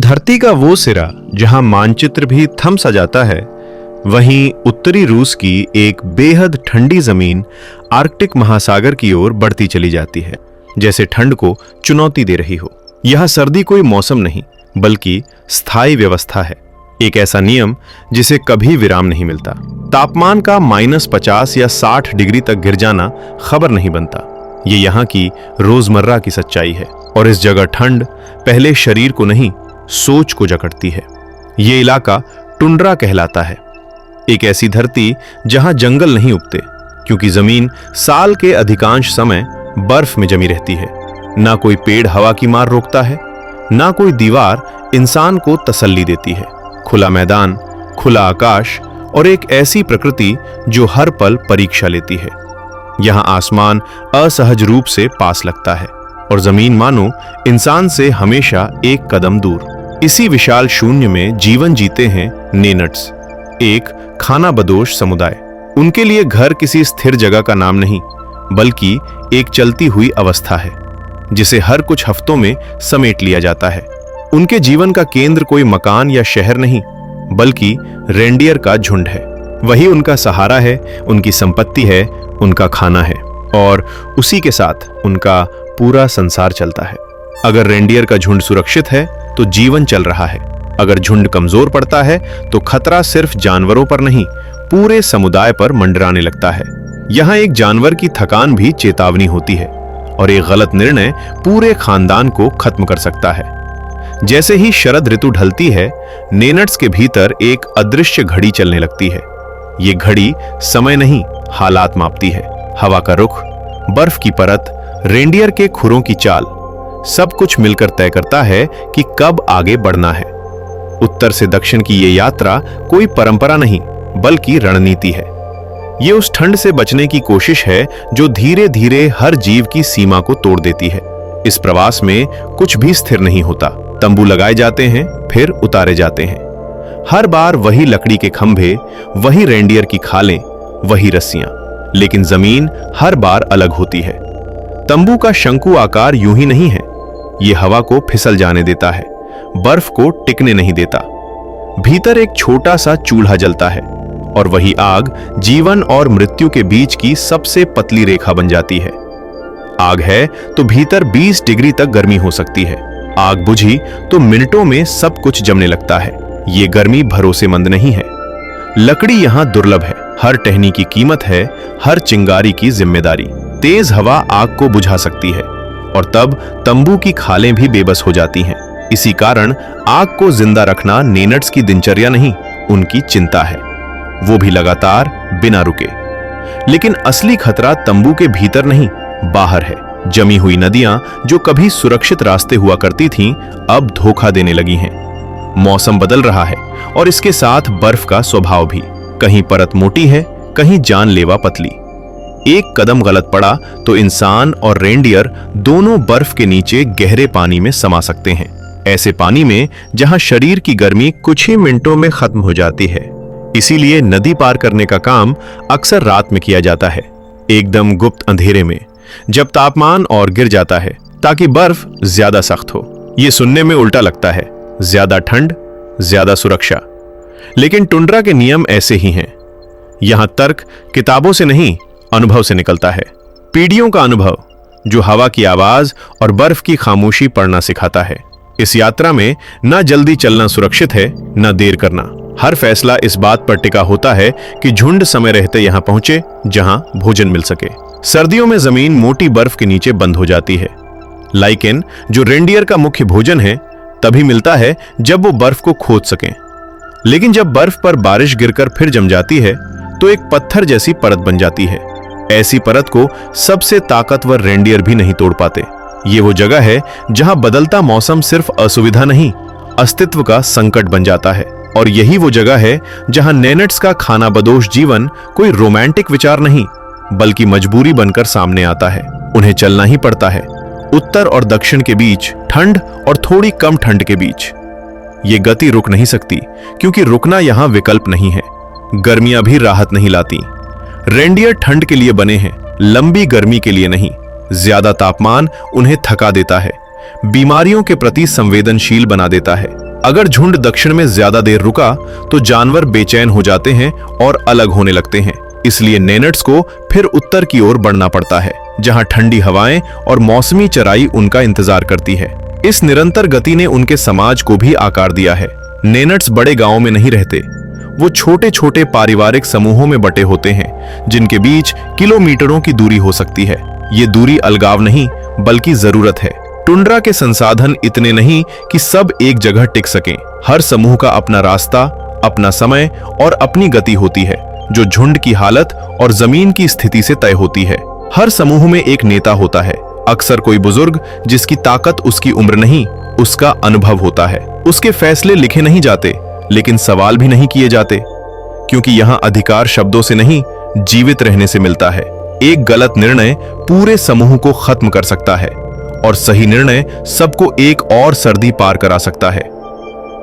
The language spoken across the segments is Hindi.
धरती का वो सिरा जहां मानचित्र भी थम सा जाता है, वहीं उत्तरी रूस की एक बेहद ठंडी जमीन आर्कटिक महासागर की ओर बढ़ती चली जाती है, जैसे ठंड को चुनौती दे रही हो। यह सर्दी कोई मौसम नहीं, बल्कि स्थायी व्यवस्था है, एक ऐसा नियम जिसे कभी विराम नहीं मिलता। तापमान का -50 या 60 डिग्री तक गिर जाना खबर नहीं बनता। ये यहाँ की रोजमर्रा की सच्चाई है। और इस जगह ठंड पहले शरीर को नहीं, सोच को जकड़ती है। ये इलाका टुंड्रा कहलाता है, एक ऐसी धरती जहां जंगल नहीं उगते, क्योंकि जमीन साल के अधिकांश समय बर्फ में जमी रहती है। ना कोई पेड़ हवा की मार रोकता है, ना कोई दीवार इंसान को तसल्ली देती है। खुला मैदान, खुला आकाश और एक ऐसी प्रकृति जो हर पल परीक्षा लेती है। यहां आसमान असहज रूप से पास लगता है और जमीन मानो इंसान से हमेशा एक कदम दूर। इसी विशाल शून्य में जीवन जीते हैं नेनट्स, एक खानाबदोश समुदाय। उनके लिए घर किसी स्थिर जगह का नाम नहीं, बल्कि एक चलती हुई अवस्था है, जिसे हर कुछ हफ्तों में समेट लिया जाता है। उनके जीवन का केंद्र कोई मकान या शहर नहीं, बल्कि रेंडियर का झुंड है। वही उनका सहारा है, उनकी संपत्ति है, उनका खाना है, और उसी के साथ उनका पूरा संसार चलता है। अगर रेंडियर का झुंड सुरक्षित है तो जीवन चल रहा है। अगर झुंड कमजोर पड़ता है तो खतरा सिर्फ जानवरों पर नहीं, पूरे समुदाय पर मंडराने लगता है। यहाँ एक जानवर की थकान भी चेतावनी होती है, और एक गलत निर्णय पूरे खानदान को खत्म कर सकता है। जैसे ही शरद ऋतु ढलती है, नेनट्स के भीतर एक अदृश्य घड़ी चलने लगती है। ये घड़ी समय नहीं, हालात मापती है। हवा का रुख, बर्फ की परत, रेंडियर के खुरों की चाल, सब कुछ मिलकर तय करता है कि कब आगे बढ़ना है। उत्तर से दक्षिण की ये यात्रा कोई परंपरा नहीं, बल्कि रणनीति है। ये उस ठंड से बचने की कोशिश है जो धीरे धीरे हर जीव की सीमा को तोड़ देती है। इस प्रवास में कुछ भी स्थिर नहीं होता। तंबू लगाए जाते हैं, फिर उतारे जाते हैं। हर बार वही लकड़ी के खंभे, वही रेंडियर की खालें, वही रस्सियां, लेकिन जमीन हर बार अलग होती है। तंबू का शंकु आकार यूं ही नहीं है, ये हवा को फिसल जाने देता है, बर्फ को टिकने नहीं देता। भीतर एक छोटा सा चूल्हा जलता है, और वही आग जीवन और मृत्यु के बीच की सबसे पतली रेखा बन जाती है। आग है तो भीतर 20 डिग्री तक गर्मी हो सकती है। आग बुझी तो मिनटों में सब कुछ जमने लगता है। ये गर्मी भरोसेमंद नहीं है। लकड़ी यहां दुर्लभ है, हर टहनी की कीमत है, हर चिंगारी की जिम्मेदारी। तेज हवा आग को बुझा सकती है, और तब तंबू की खालें भी बेबस हो जाती हैं। इसी कारण आग को जिंदा रखना नेनट्स की दिनचर्या नहीं, उनकी चिंता है, वो भी लगातार, बिना रुके। लेकिन असली खतरा तंबू के भीतर नहीं, बाहर है। जमी हुई नदियां जो कभी सुरक्षित रास्ते हुआ करती थीं, अब धोखा देने लगी हैं। मौसम बदल रहा है, और इसके साथ बर्फ का स्वभाव भी। कहीं परत मोटी है, कहीं जानलेवा पतली। एक कदम गलत पड़ा तो इंसान और रेंडियर दोनों बर्फ के नीचे गहरे पानी में समा सकते हैं। ऐसे पानी में जहां शरीर की गर्मी कुछ ही मिनटों में खत्म हो जाती है। इसीलिए नदी पार करने का काम अक्सर रात में किया जाता है, एकदम गुप्त अंधेरे में, जब तापमान और गिर जाता है, ताकि बर्फ ज्यादा सख्त हो। यह सुनने में उल्टा लगता है, ज्यादा ठंड, ज्यादा सुरक्षा। लेकिन टुंड्रा के नियम ऐसे ही हैं। यहां तर्क किताबों से नहीं, अनुभव से निकलता है। पीढ़ियों का अनुभव जो हवा की आवाज और बर्फ की खामोशी पढ़ना सिखाता है। इस यात्रा में न जल्दी चलना सुरक्षित है, न देर करना। हर फैसला इस बात पर टिका होता है कि झुंड समय रहते यहां पहुंचे जहां भोजन मिल सके। सर्दियों में जमीन मोटी बर्फ के नीचे बंद हो जाती है। लाइकेन, जो रेंडियर का मुख्य भोजन है, तभी मिलता है जब वो बर्फ को खोद सकें। लेकिन जब बर्फ पर बारिश गिरकर फिर जम जाती है, तो एक पत्थर जैसी परत बन जाती है। ऐसी परत को सबसे ताकतवर रेंडियर भी नहीं तोड़ पाते। ये वो जगह है जहां बदलता मौसम सिर्फ असुविधा नहीं, अस्तित्व का संकट बन जाता है। और यही वो जगह है जहां नेनट्स का खानाबदोश जीवन कोई रोमांटिक विचार नहीं, बल्कि मजबूरी बनकर सामने आता है। उन्हें चलना ही पड़ता है, उत्तर और दक्षिण के बीच, ठंड और थोड़ी कम ठंड के बीच। ये गति रुक नहीं सकती, क्योंकि रुकना यहां विकल्प नहीं है। गर्मियां भी राहत नहीं लाती। रेंडियर ठंड के लिए बने हैं, लंबी गर्मी के लिए नहीं। ज्यादा तापमान उन्हें थका देता है, बीमारियों के प्रति संवेदनशील बना देता है। अगर झुंड दक्षिण में ज्यादा देर रुका तो जानवर बेचैन हो जाते हैं और अलग होने लगते हैं। इसलिए नेनट्स को फिर उत्तर की ओर बढ़ना पड़ता है, जहां ठंडी हवाएं और मौसमी चराई उनका इंतजार करती है। इस निरंतर गति ने उनके समाज को भी आकार दिया है। नेनट्स बड़े गांवों में नहीं रहते, वो छोटे छोटे पारिवारिक समूहों में बटे होते हैं, जिनके बीच किलोमीटरों की दूरी हो सकती है। ये दूरी अलगाव नहीं बल्कि जरूरत है। टुंड्रा के संसाधन इतने नहीं कि सब एक जगह टिक सकें। हर समूह का अपना रास्ता, अपना समय और अपनी गति होती है, जो झुंड की हालत और जमीन की स्थिति से तय होती है। हर समूह में एक नेता होता है, अक्सर कोई बुजुर्ग जिसकी ताकत उसकी उम्र नहीं, उसका अनुभव होता है। उसके फैसले लिखे नहीं जाते, लेकिन सवाल भी नहीं किए जाते, क्योंकि यहां अधिकार शब्दों से नहीं, जीवित रहने से मिलता है। एक गलत निर्णय पूरे समूह को खत्म कर सकता है और सही निर्णय सबको एक और सर्दी पार करा सकता है।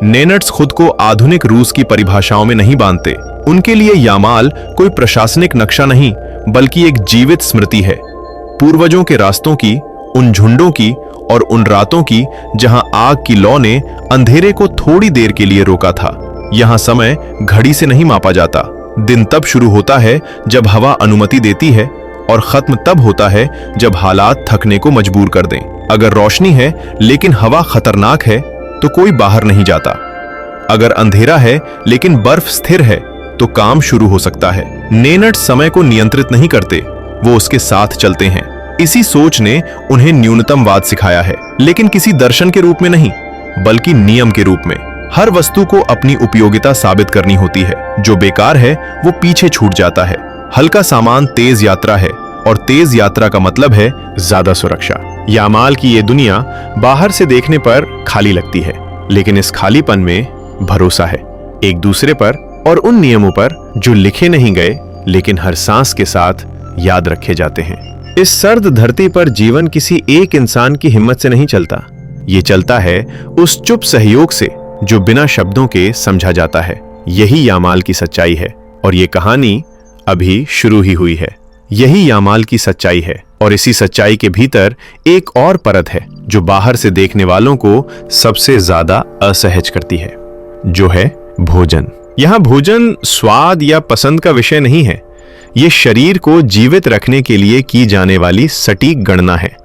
नेनट्स खुद को आधुनिक रूस की परिभाषाओं में नहीं बांधते। उनके लिए यामाल कोई प्रशासनिक नक्शा नहीं, बल्कि एक जीवित स्मृति है, पूर्वजों के रास्तों की, उन झुंडों की और उन रातों की जहां आग की लौ ने अंधेरे को थोड़ी देर के लिए रोका था। यहां समय घड़ी से नहीं मापा जाता। दिन तब शुरू होता है जब हवा अनुमति देती है और खत्म तब होता है जब हालात थकने को मजबूर कर दें। अगर रोशनी है लेकिन हवा खतरनाक है तो कोई बाहर नहीं जाता। अगर अंधेरा है लेकिन बर्फ स्थिर है तो काम शुरू हो सकता है। नेनट समय को नियंत्रित नहीं करते, वो उसके साथ चलते हैं। इसी सोच ने उन्हें न्यूनतमवाद सिखाया है, लेकिन किसी दर्शन के रूप में नहीं, बल्कि नियम के रूप में। हर वस्तु को अपनी उपयोगिता साबित करनी होती है। जो बेकार है वो पीछे छूट जाता है। हल्का सामान तेज यात्रा है और तेज यात्रा का मतलब है ज्यादा सुरक्षा। यामाल की ये दुनिया बाहर से देखने पर खाली लगती है, लेकिन इस खालीपन में भरोसा है, एक दूसरे पर और उन नियमों पर जो लिखे नहीं गए लेकिन हर सांस के साथ याद रखे जाते हैं। इस सर्द धरती पर जीवन किसी एक इंसान की हिम्मत से नहीं चलता, ये चलता है उस चुप सहयोग से जो बिना शब्दों के समझा जाता है। यही यामाल की सच्चाई है और ये कहानी अभी शुरू ही हुई है। यही यामाल की सच्चाई है और इसी सच्चाई के भीतर एक और परत है जो बाहर से देखने वालों को सबसे ज्यादा असहज करती है, जो है भोजन। यहां भोजन स्वाद या पसंद का विषय नहीं है, ये शरीर को जीवित रखने के लिए की जाने वाली सटीक गणना है,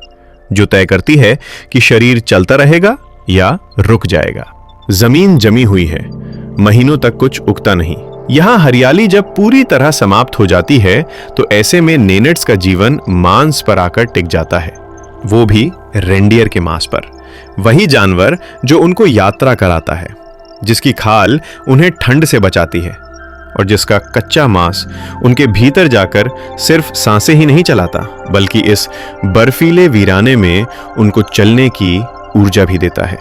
जो तय करती है कि शरीर चलता रहेगा या रुक जाएगा। जमीन जमी हुई है, महीनों तक कुछ उगता नहीं। यहां हरियाली जब पूरी तरह समाप्त हो जाती है तो ऐसे में नेनट्स का जीवन मांस पर आकर टिक जाता है, वो भी रेंडियर के मांस पर। वही जानवर जो उनको यात्रा कराता है, जिसकी खाल उन्हें ठंड से बचाती है और जिसका कच्चा मांस उनके भीतर जाकर सिर्फ सांसें ही नहीं चलाता, बल्कि इस बर्फीले वीराने में उनको चलने की ऊर्जा भी देता है।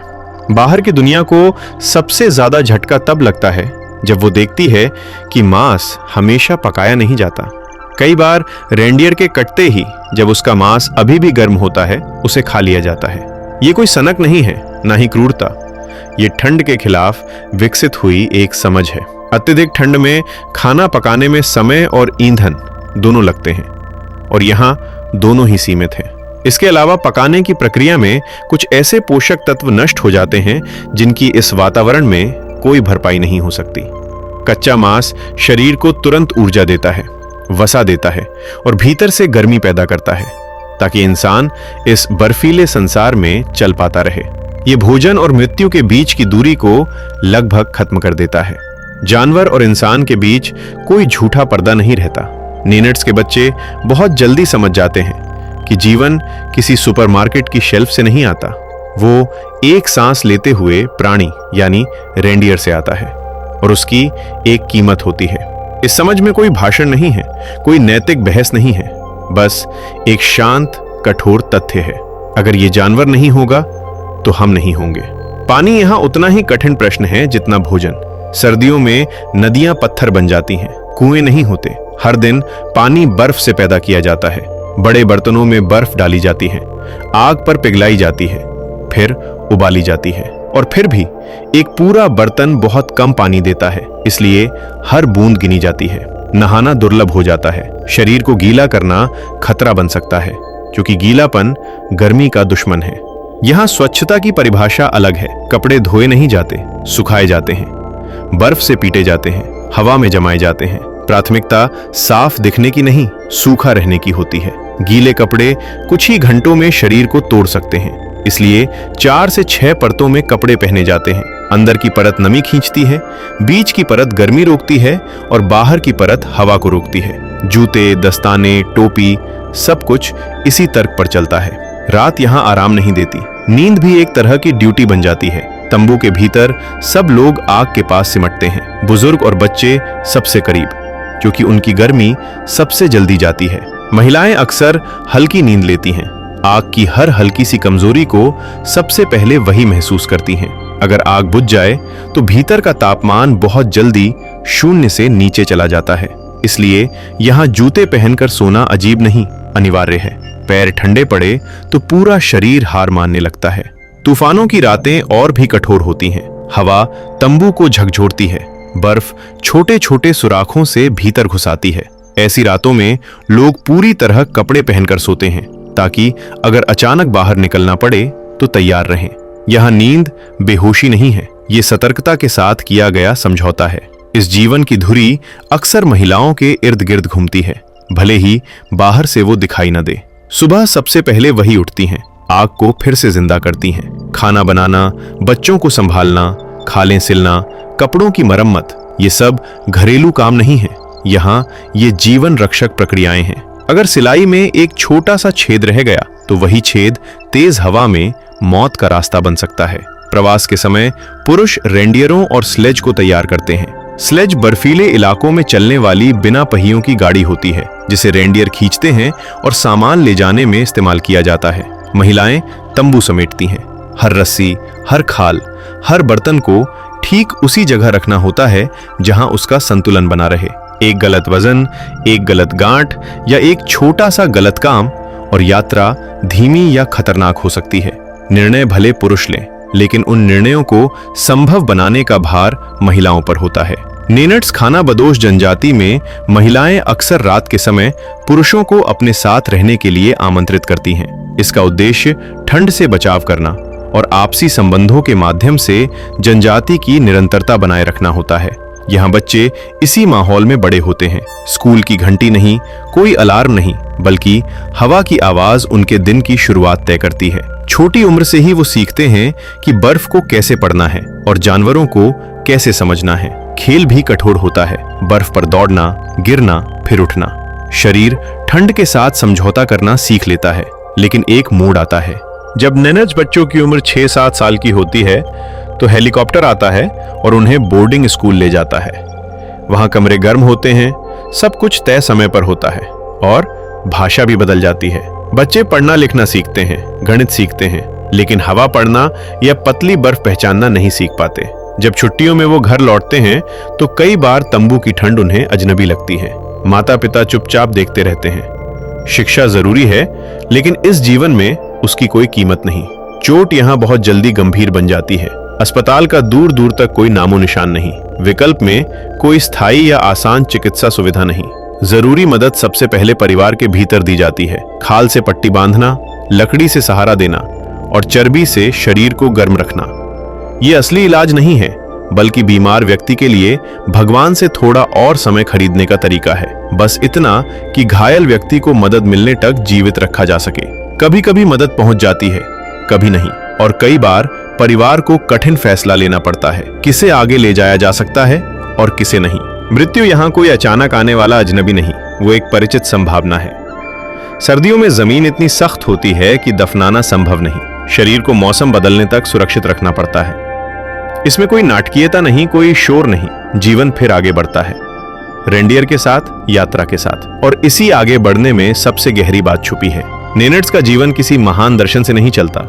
बाहर की दुनिया को सबसे ज्यादा झटका तब लगता है जब वो देखती है कि मांस हमेशा पकाया नहीं जाता। कई बार रेंडियर के कटते ही जब उसका मांस अभी भी गर्म होता है, उसे खा लिया जाता है। ये कोई सनक नहीं है, ना ही क्रूरता, ये ठंड के खिलाफ विकसित हुई एक समझ है। अत्यधिक ठंड में खाना पकाने में समय और ईंधन दोनों लगते हैं और यहाँ दोनों ही सीमित हैं। इसके अलावा पकाने की प्रक्रिया में कुछ ऐसे पोषक तत्व नष्ट हो जाते हैं जिनकी इस वातावरण में कोई भरपाई नहीं हो सकती। कच्चा मांस शरीर को तुरंत ऊर्जा देता है, वसा देता है और भीतर से गर्मी पैदा करता है, ताकि इंसान इस बर्फीले संसार में चल पाता रहे। ये भोजन और मृत्यु के बीच की दूरी को लगभग खत्म कर देता है। जानवर और इंसान के बीच कोई झूठा पर्दा नहीं रहता। नेनट्स के बच्चे बहुत जल्दी समझ जाते हैं कि जीवन किसी सुपरमार्केट की शेल्फ से नहीं आता, वो एक सांस लेते हुए प्राणी यानी रेंडियर से आता है और उसकी एक कीमत होती है। इस समझ में कोई भाषण नहीं है, कोई नैतिक बहस नहीं है, बस एक शांत कठोर तथ्य है। अगर ये जानवर नहीं होगा तो हम नहीं होंगे। पानी यहाँ उतना ही कठिन प्रश्न है जितना भोजन। सर्दियों में नदियां पत्थर बन जाती हैं, कुएं नहीं होते। हर दिन पानी बर्फ से पैदा किया जाता है, बड़े बर्तनों में बर्फ डाली जाती है, आग पर पिघलाई जाती है, फिर उबाली जाती है और फिर भी एक पूरा बर्तन बहुत कम पानी देता है, इसलिए हर बूंद गिनी जाती है। नहाना दुर्लभ हो जाता है। शरीर को गीला करना खतरा बन सकता है, क्योंकि गीलापन गर्मी का दुश्मन है। यहाँ स्वच्छता की परिभाषा अलग है। कपड़े धोए नहीं जाते, सुखाए जाते हैं, बर्फ से पीटे जाते हैं, हवा में जमाए जाते हैं। प्राथमिकता साफ दिखने की नहीं, सूखा रहने की होती है। गीले कपड़े कुछ ही घंटों में शरीर को तोड़ सकते हैं, इसलिए 4 से 6 परतों में कपड़े पहने जाते हैं। अंदर की परत नमी खींचती है, बीच की परत गर्मी रोकती है और बाहर की परत हवा को रोकती है। जूते, दस्ताने, टोपी, सब कुछ इसी तर्क पर चलता है। रात यहाँ आराम नहीं देती, नींद भी एक तरह की ड्यूटी बन जाती है। तंबू के भीतर सब लोग आग के पास सिमटते हैं, बुजुर्ग और बच्चे सबसे करीब, क्योंकि उनकी गर्मी सबसे जल्दी जाती है। महिलाएं अक्सर हल्की नींद लेती हैं। आग की हर हल्की सी कमजोरी को सबसे पहले वही महसूस करती हैं। अगर आग बुझ जाए तो भीतर का तापमान बहुत जल्दी 0 से नीचे चला जाता है। इसलिए यहाँ जूते पहनकर सोना अजीब नहीं, अनिवार्य है। पैर ठंडे पड़े तो पूरा शरीर हार मानने लगता है। तूफानों की रातें और भी कठोर होती हैं। हवा तंबू को झकझोरती है, बर्फ छोटे छोटे सुराखों से भीतर घुसाती है। ऐसी रातों में लोग पूरी तरह कपड़े पहनकर सोते हैं, ताकि अगर अचानक बाहर निकलना पड़े तो तैयार रहें। यहाँ नींद बेहोशी नहीं है, ये सतर्कता के साथ किया गया समझौता है। इस जीवन की धुरी अक्सर महिलाओं के इर्द गिर्द घूमती है, भले ही बाहर से वो दिखाई न दे। सुबह सबसे पहले वही उठती हैं, आग को फिर से जिंदा करती हैं। खाना बनाना, बच्चों को संभालना, खालें सिलना, कपड़ों की मरम्मत, ये सब घरेलू काम नहीं है। यहाँ ये जीवन रक्षक प्रक्रियाएं हैं। अगर सिलाई में एक छोटा सा छेद रह गया तो वही छेद तेज हवा में मौत का रास्ता बन सकता है। प्रवास के समय पुरुष रेंडियरों और स्लेज को तैयार करते हैं। स्लेज बर्फीले इलाकों में चलने वाली बिना पहियों की गाड़ी होती है, जिसे रेंडियर खींचते हैं और सामान ले जाने में इस्तेमाल किया जाता है। महिलाएं तंबू समेटती हैं। हर रस्सी, हर खाल, हर बर्तन को ठीक उसी जगह रखना होता है जहां उसका संतुलन बना रहे। एक गलत वजन, एक गलत गांठ या एक छोटा सा गलत काम और यात्रा धीमी या खतरनाक हो सकती है। निर्णय भले पुरुष लें, लेकिन उन निर्णयों को संभव बनाने का भार महिलाओं पर होता है। नेनट्स खाना बदोश जनजाति में महिलाएं अक्सर रात के समय पुरुषों को अपने साथ रहने के लिए आमंत्रित करती हैं। इसका उद्देश्य ठंड से बचाव करना और आपसी संबंधों के माध्यम से जनजाति की निरंतरता बनाए रखना होता है। यहाँ बच्चे इसी माहौल में बड़े होते हैं। स्कूल की घंटी नहीं, कोई अलार्म नहीं, बल्कि हवा की आवाज उनके दिन की शुरुआत तय करती है। छोटी उम्र से ही वो सीखते हैं कि बर्फ को कैसे पढ़ना है और जानवरों को कैसे समझना है। खेल भी कठोर होता है, बर्फ पर दौड़ना, गिरना, फिर उठना। शरीर ठंड के साथ समझौता करना सीख लेता है, लेकिन एक मोड़ आता है जब नेनट्स बच्चों की उम्र 6-7 साल की होती है तो हेलीकॉप्टर आता है और उन्हें बोर्डिंग स्कूल ले जाता है। वहां कमरे गर्म होते हैं, सब कुछ तय समय पर होता है और भाषा भी बदल जाती है। बच्चे पढ़ना लिखना सीखते हैं, गणित सीखते हैं, लेकिन हवा पढ़ना या पतली बर्फ पहचानना नहीं सीख पाते। जब छुट्टियों में वो घर लौटते हैं तो कई बार तंबू की ठंड उन्हें अजनबी लगती है। माता पिता चुपचाप देखते रहते हैं। शिक्षा जरूरी है, लेकिन इस जीवन में उसकी कोई कीमत नहीं। चोट यहाँ बहुत जल्दी गंभीर बन जाती है। अस्पताल का दूर दूर तक कोई नामो निशान नहीं। विकल्प में कोई स्थायी या आसान चिकित्सा सुविधा नहीं। जरूरी मदद सबसे पहले परिवार के भीतर दी जाती है। खाल से पट्टी बांधना, लकड़ी से सहारा देना और चर्बी से शरीर को गर्म रखना। ये असली इलाज नहीं है, बल्कि बीमार व्यक्ति के लिए भगवान से थोड़ा और समय खरीदने का तरीका है। बस इतना कि घायल व्यक्ति को मदद मिलने तक जीवित रखा जा सके। कभी कभी मदद पहुंच जाती है, कभी नहीं, और कई बार परिवार को कठिन फैसला लेना पड़ता है, किसे आगे ले जाया जा सकता है और किसे नहीं। मृत्यु यहाँ कोई अचानक आने वाला अजनबी नहीं, वो एक परिचित संभावना है। सर्दियों में जमीन इतनी सख्त होती है कि दफनाना संभव नहीं। शरीर को मौसम बदलने तक सुरक्षित रखना पड़ता है। इसमें कोई नाटकीयता नहीं, कोई शोर नहीं। जीवन फिर आगे बढ़ता है, रेंडियर के साथ, यात्रा के साथ। और इसी आगे बढ़ने में सबसे गहरी बात छुपी है। नेनट्स का जीवन किसी महान दर्शन से नहीं चलता,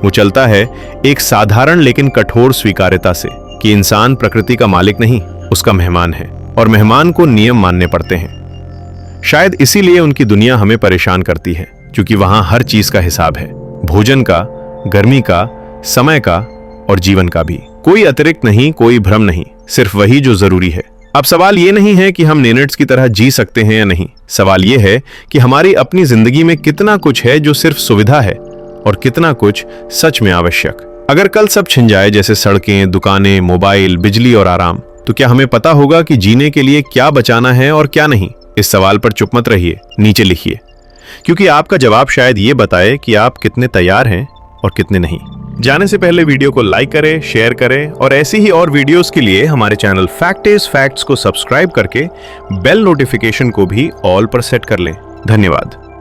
वो चलता है एक साधारण लेकिन कठोर स्वीकार्यता से कि इंसान प्रकृति का मालिक नहीं, उसका मेहमान है और मेहमान को नियम मानने पड़ते हैं। शायद इसीलिए उनकी दुनिया हमें परेशान करती है, क्योंकि वहां हर चीज का हिसाब है, भोजन का, गर्मी का, समय का और जीवन का भी। कोई अतिरिक्त नहीं, कोई भ्रम नहीं, सिर्फ वही जो जरूरी है। अब सवाल ये नहीं है कि हम नेनट्स की तरह जी सकते हैं या नहीं। सवाल ये है कि हमारी अपनी जिंदगी में कितना कुछ है जो सिर्फ सुविधा है और कितना कुछ सच में आवश्यक। अगर कल सब छिन जाए, जैसे सड़कें, दुकानें, मोबाइल, बिजली और आराम, तो क्या हमें पता होगा कि जीने के लिए क्या बचाना है और क्या नहीं? इस सवाल पर चुप मत रहिए, नीचे लिखिए, क्योंकि आपका जवाब शायद ये बताए कि आप कितने तैयार हैं और कितने नहीं। जाने से पहले वीडियो को लाइक करें, शेयर करें और ऐसी ही और वीडियोस के लिए हमारे चैनल फैक्ट इज फैक्ट्स को सब्सक्राइब करके बेल नोटिफिकेशन को भी ऑल पर सेट कर लें। धन्यवाद।